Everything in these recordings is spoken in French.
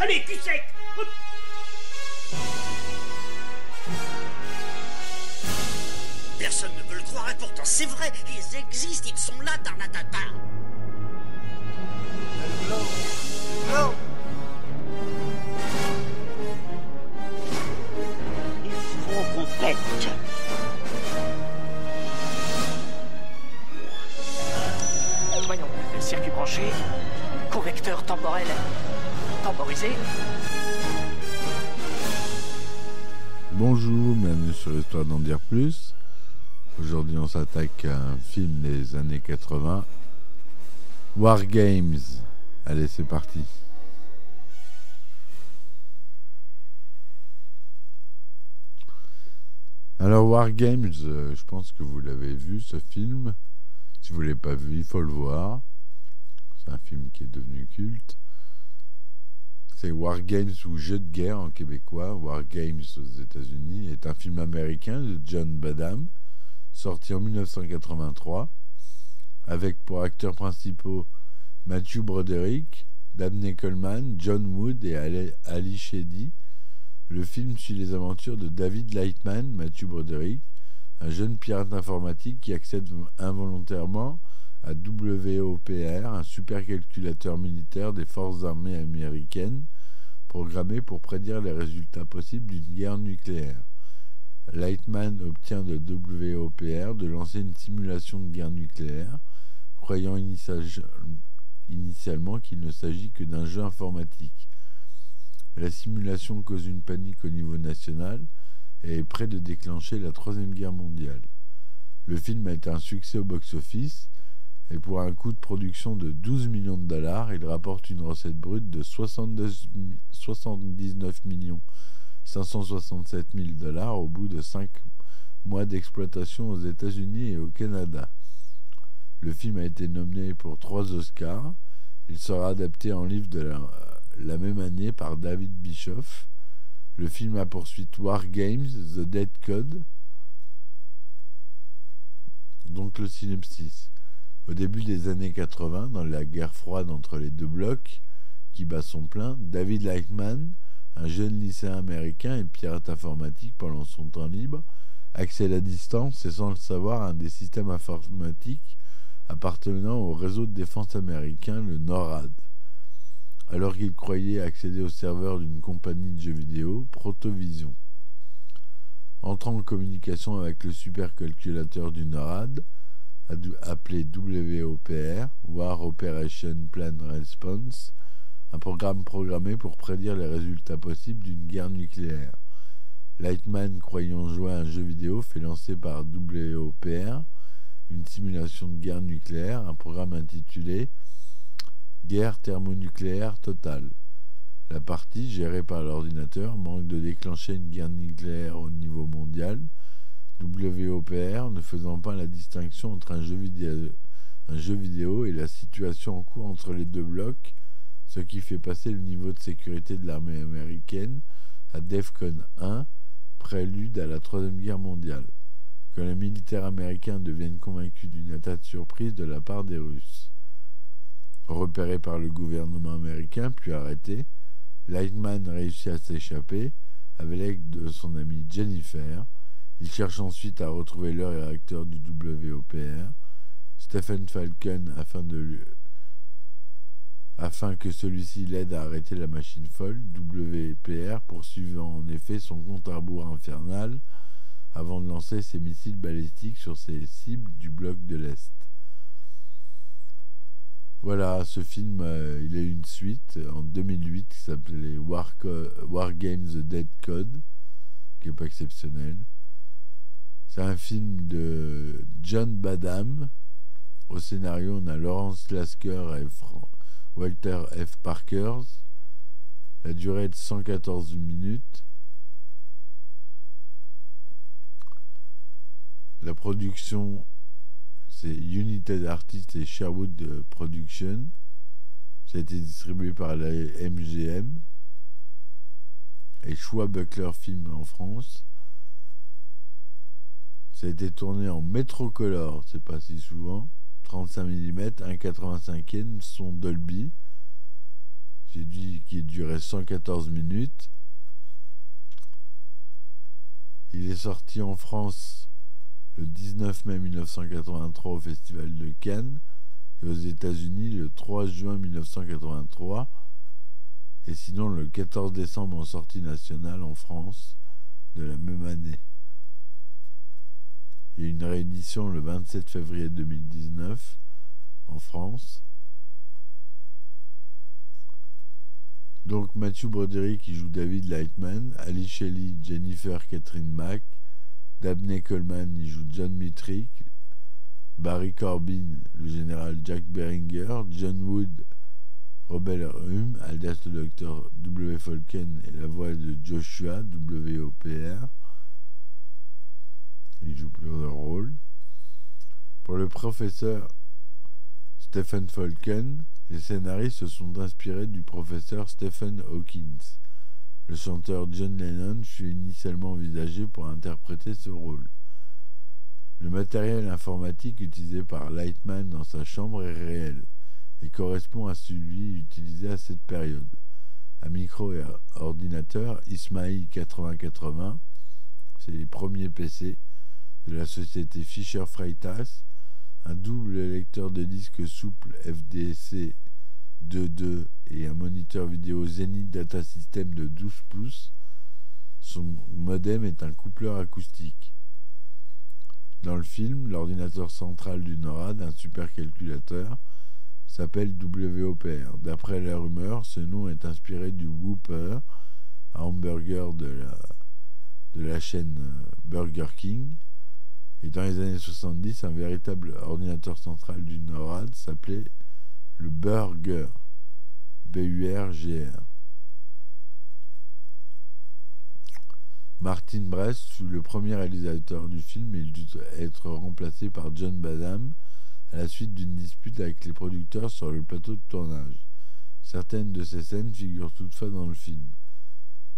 Allez, cul sec. Hop. Personne ne veut le croire et pourtant c'est vrai, ils existent, ils sont là, Tarnatata. Non. Il faut qu'on pète. Voyons, circuit branché, correcteur temporel temporisé. Bonjour, bienvenue sur Histoire d'en dire plus. Aujourd'hui on s'attaque à un film des années 80, War Games. Allez, c'est parti. Alors War Games, je pense que vous l'avez vu ce film. Si vous ne l'avez pas vu, il faut le voir. C'est un film qui est devenu culte. C'est War Games ou Jeux de guerre en québécois. War Games aux États-Unis est un film américain de John Badham, sorti en 1983, avec pour acteurs principaux Matthew Broderick, Dabney Coleman, John Wood et Ali Sheedy. Le film suit les aventures de David Lightman, Matthew Broderick, un jeune pirate informatique qui accède involontairement à WOPR, un supercalculateur militaire des forces armées américaines, programmé pour prédire les résultats possibles d'une guerre nucléaire. Lightman obtient de WOPR de lancer une simulation de guerre nucléaire, croyant initialement qu'il ne s'agit que d'un jeu informatique. La simulation cause une panique au niveau national et est près de déclencher la Troisième Guerre mondiale. Le film a été un succès au box-office et pour un coût de production de 12 millions de dollars, il rapporte une recette brute de 79 567 000 dollars au bout de 5 mois d'exploitation aux États-Unis et au Canada. Le film a été nominé pour 3 Oscars. Il sera adapté en livre de la même année par David Bischoff. Le film a pour suite War Games, The Dead Code. Donc le synopsis. Au début des années 80, dans la guerre froide entre les deux blocs qui bat son plein, David Lightman, un jeune lycéen américain et pirate informatique pendant son temps libre, accède à distance et sans le savoir à un des systèmes informatiques appartenant au réseau de défense américain, le NORAD. Alors qu'il croyait accéder au serveur d'une compagnie de jeux vidéo, Protovision. Entrant en communication avec le supercalculateur du NORAD, appelé WOPR, War Operation Plan Response, un programme programmé pour prédire les résultats possibles d'une guerre nucléaire. Lightman, croyant jouer à un jeu vidéo, fait lancer par WOPR une simulation de guerre nucléaire, un programme intitulé Guerre thermonucléaire totale. La partie, gérée par l'ordinateur, manque de déclencher une guerre nucléaire au niveau mondial, WOPR ne faisant pas la distinction entre un jeu vidéo et la situation en cours entre les deux blocs, ce qui fait passer le niveau de sécurité de l'armée américaine à DEFCON 1, prélude à la Troisième Guerre mondiale, quand les militaires américains deviennent convaincus d'une attaque surprise de la part des Russes. Repéré par le gouvernement américain puis arrêté, Lightman réussit à s'échapper avec l'aide de son amie Jennifer. Il cherche ensuite à retrouver le réacteur du WOPR, Stephen Falcon, afin que celui-ci l'aide à arrêter la machine folle. WOPR poursuivant en effet son compte à rebours infernal avant de lancer ses missiles balistiques sur ses cibles du bloc de l'Est. Voilà, ce film, il a eu une suite en 2008 qui s'appelait War Games The Dead Code, qui n'est pas exceptionnel. C'est un film de John Badham. Au scénario, on a Lawrence Lasker et Walter F. Parkers. La durée est de 114 minutes. La production, c'est United Artists et Sherwood Productions. Ça a été distribué par la MGM et Choix Buckler Film en France. Ça a été tourné en Métrocolor, c'est pas si souvent, 35 mm, 1,85e, son Dolby. qui durait 114 minutes. Il est sorti en France le 19 mai 1983 au Festival de Cannes et aux États-Unis le 3 juin 1983 et sinon le 14 décembre en sortie nationale en France de la même année. Il y a une réédition le 27 février 2019 en France. Donc Matthew Broderick qui joue David Lightman, Ali Shelley, Jennifer Catherine Mack, Dabney Coleman il joue John Mittrick, Barry Corbin le général Jack Beringer, John Wood, Robert Hume alias le docteur W. Falken et la voix de Joshua WOPR. Il joue plusieurs rôles. Pour le professeur Stephen Falken, les scénaristes se sont inspirés du professeur Stephen Hawking. Le chanteur John Lennon fut initialement envisagé pour interpréter ce rôle. Le matériel informatique utilisé par Lightman dans sa chambre est réel et correspond à celui utilisé à cette période. Un micro et ordinateur Ismail 8080, c'est les premiers PC de la société Fisher Freitas, un double lecteur de disques souple FDC 2.2 et un moniteur vidéo Zenith Data System de 12 pouces. Son modem est un coupleur acoustique. Dans le film, l'ordinateur central du NORAD, un supercalculateur, s'appelle WOPR. D'après la rumeur, ce nom est inspiré du Whopper, un hamburger de la chaîne Burger King. Et dans les années 70, un véritable ordinateur central du NORAD s'appelait le Burger, BURGR. Martin Brest fut le premier réalisateur du film et il dut être remplacé par John Badham à la suite d'une dispute avec les producteurs sur le plateau de tournage. Certaines de ces scènes figurent toutefois dans le film.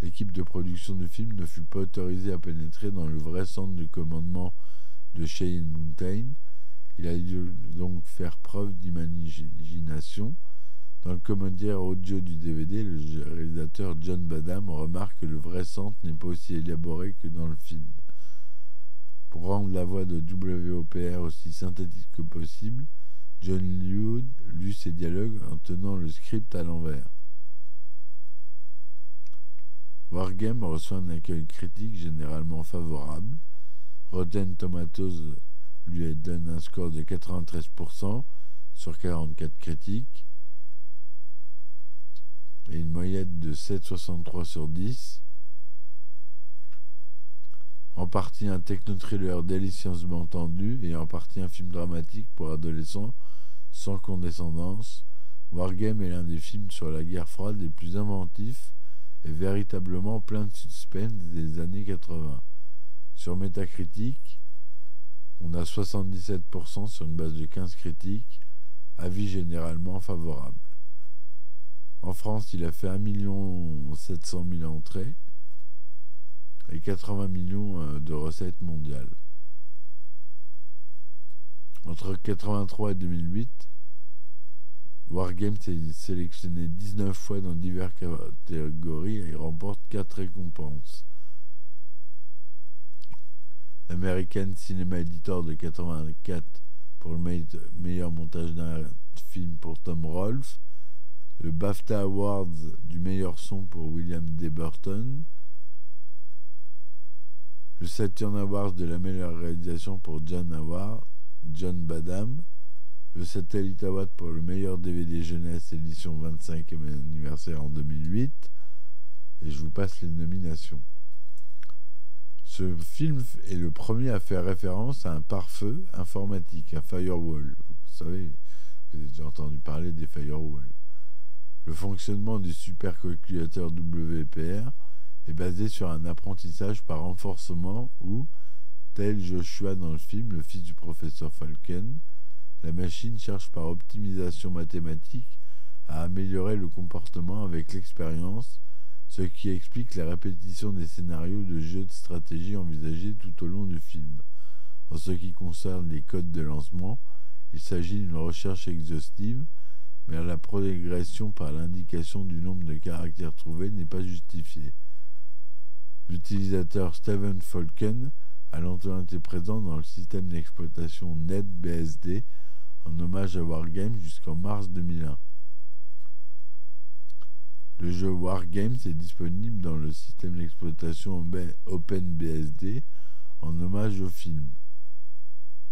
L'équipe de production du film ne fut pas autorisée à pénétrer dans le vrai centre de commandement de Cheyenne Mountain. Il a dû donc faire preuve d'imagination. Dans le commentaire audio du DVD, le réalisateur John Badham remarque que le vrai centre n'est pas aussi élaboré que dans le film. Pour rendre la voix de WOPR aussi synthétique que possible, John Lewd lut ses dialogues en tenant le script à l'envers. Wargame reçoit un accueil critique généralement favorable. Rotten Tomatoes lui donne un score de 93% sur 44 critiques et une moyenne de 7,63 sur 10. En partie un techno-thriller délicieusement tendu et en partie un film dramatique pour adolescents sans condescendance, Wargame est l'un des films sur la guerre froide les plus inventifs et véritablement plein de suspense des années 80. Sur Metacritic, on a 77% sur une base de 15 critiques, avis généralement favorable. En France, il a fait 1 700 000 entrées et 80 millions de recettes mondiales. Entre 1983 et 2008, Wargame s'est sélectionné 19 fois dans diverses catégories et remporte 4 récompenses. L'American Cinema Editor de 1984 pour le meilleur montage d'un film pour Tom Rolfe, le BAFTA Awards du meilleur son pour William D. Burton, le Saturn Awards de la meilleure réalisation pour John Badham, le Satellite Award pour le meilleur DVD jeunesse édition 25e anniversaire en 2008, et je vous passe les nominations. Ce film est le premier à faire référence à un pare-feu informatique, un firewall. Vous savez, vous avez déjà entendu parler des firewalls. Le fonctionnement du supercalculateur WPR est basé sur un apprentissage par renforcement où, tel Joshua dans le film, le fils du professeur Falken, la machine cherche par optimisation mathématique à améliorer le comportement avec l'expérience, ce qui explique la répétition des scénarios de jeux de stratégie envisagés tout au long du film. En ce qui concerne les codes de lancement, il s'agit d'une recherche exhaustive, mais la progression par l'indication du nombre de caractères trouvés n'est pas justifiée. L'utilisateur Steven Falken a longtemps été présent dans le système d'exploitation NetBSD en hommage à Wargames jusqu'en mars 2001. Le jeu Wargames est disponible dans le système d'exploitation OpenBSD en hommage au film.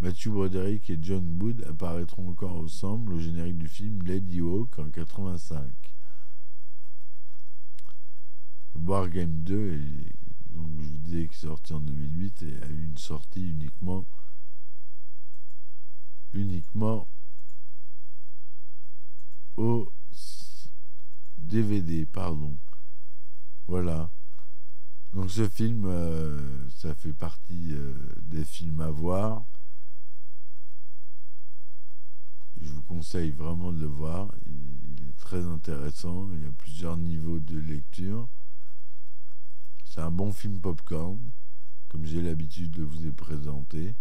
Matthew Broderick et John Wood apparaîtront encore ensemble au générique du film Lady Hawk en 1985. Wargame 2, donc je vous disais qu'il est sorti en 2008 et a eu une sortie uniquement au DVD, pardon. Voilà. Donc ce film, ça fait partie des films à voir. Je vous conseille vraiment de le voir. Il est très intéressant. Il y a plusieurs niveaux de lecture. C'est un bon film popcorn, comme j'ai l'habitude de vous les présenter.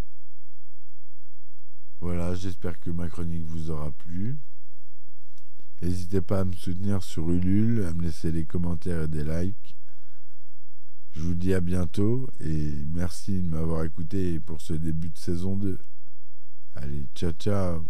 Voilà, j'espère que ma chronique vous aura plu. N'hésitez pas à me soutenir sur Ulule, à me laisser des commentaires et des likes. Je vous dis à bientôt et merci de m'avoir écouté pour ce début de saison 2. Allez, ciao ciao.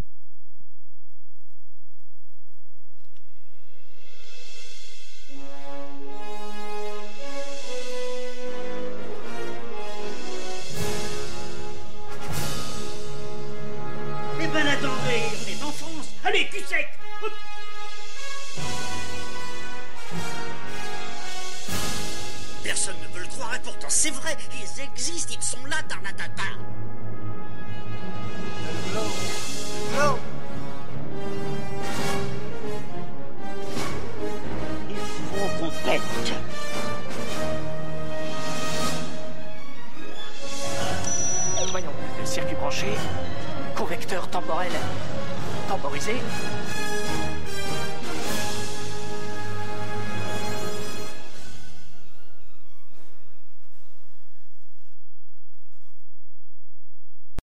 Eh ben attendez, on est en France. Allez, cul sec. Hop. Personne ne veut le croire et pourtant c'est vrai, ils existent, ils sont là, Tarnatata. Non. Il faut qu'on pète. Voyons, le circuit branché, convecteur temporel temporisé,